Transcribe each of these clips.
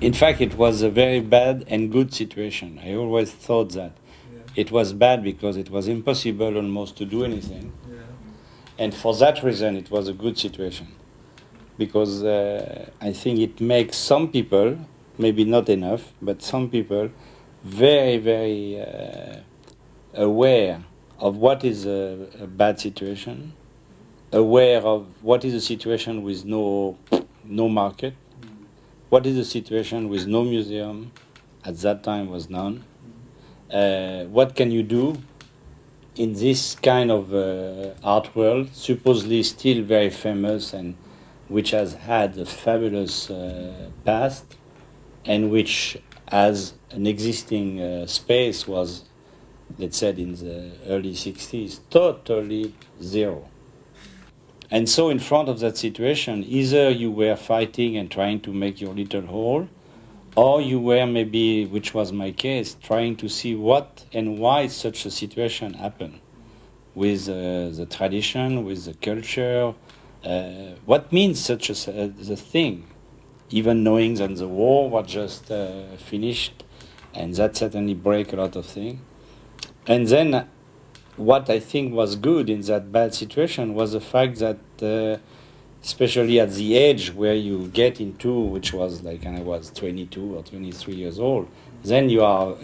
In fact, it was a very bad and good situation. I always thought that it was bad because it was impossible almost to do anything. And for that reason, it was a good situation. Because I think it makes some people, maybe not enough, but some people very, very aware of what is a bad situation, aware of what is a situation with no market, what is the situation with no museum, at that time was none. What can you do in this kind of art world, supposedly still very famous and which has had a fabulous past and which as an existing space was, let's say in the early 60s, totally zero. And so in front of that situation, either you were fighting and trying to make your little hole, or you were maybe, which was my case, trying to see what and why such a situation happened with the tradition, with the culture, what means such a the thing, even knowing that the war was just finished, and that certainly break a lot of things. And then what I think was good in that bad situation was the fact that, especially at the age where you get into, which was like when I was 22 or 23 years old, then you are,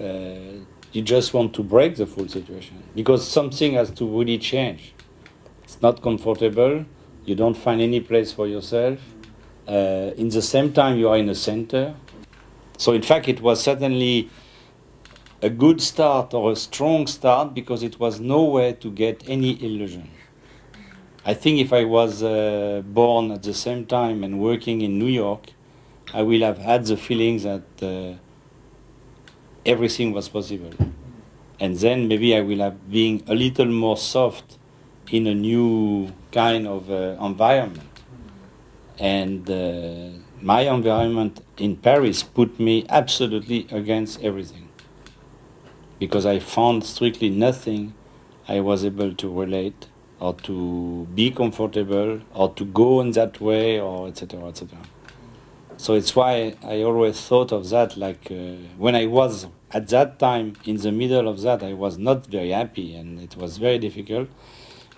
you just want to break the full situation because something has to really change. It's not comfortable. You don't find any place for yourself. In the same time, you are in a center. So in fact, it was certainly a good start or a strong start because it was nowhere to get any illusion. I think if I was born at the same time and working in New York, I will have had the feeling that everything was possible. And then maybe I will have been a little more soft in a new kind of environment. And my environment in Paris put me absolutely against everything, because I found strictly nothing I was able to relate or to be comfortable or to go in that way or etc. etc. So it's why I always thought of that, like when I was at that time in the middle of that, I was not very happy and it was very difficult.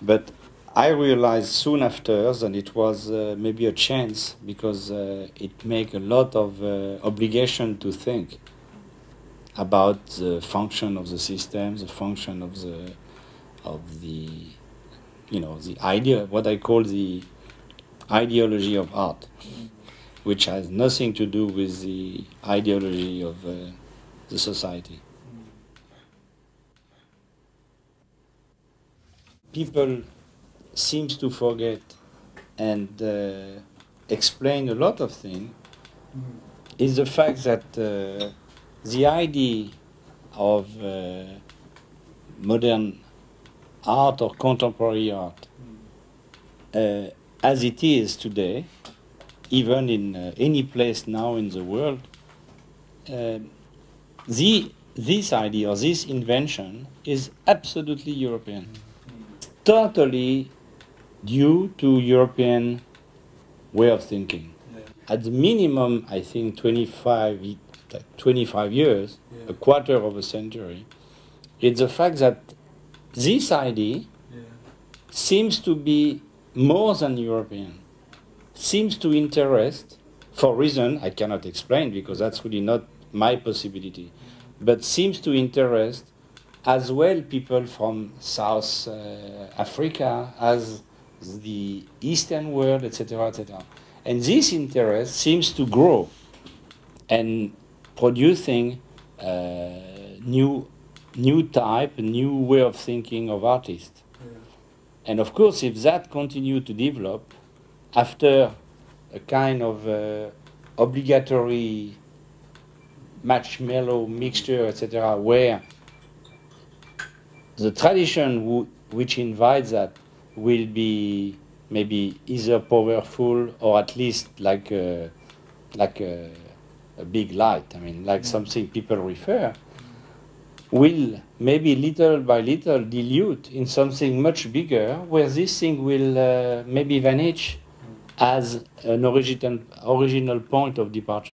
But I realized soon after that it was maybe a chance, because it made a lot of obligation to think about the function of the system, the function of the you know, the idea, what I call the ideology of art, which has nothing to do with the ideology of the society. People seems to forget and explain a lot of things is the fact that the idea of modern art or contemporary art, as it is today, even in any place now in the world, this idea or this invention is absolutely European, totally due to European way of thinking. At the minimum, I think 25 years, a quarter of a century, it's the fact that this idea seems to be more than European, seems to interest, for reason I cannot explain because that's really not my possibility, but seems to interest as well people from South Africa as the Eastern world, etc., etc. And this interest seems to grow and producing new type, a new way of thinking of artists. And of course, if that continues to develop after a kind of obligatory marshmallow mixture, etc., where the tradition which invites that will be maybe either powerful or at least like a big light, I mean, like something people refer, will maybe little by little dilute in something much bigger, where this thing will maybe vanish as an original point of departure.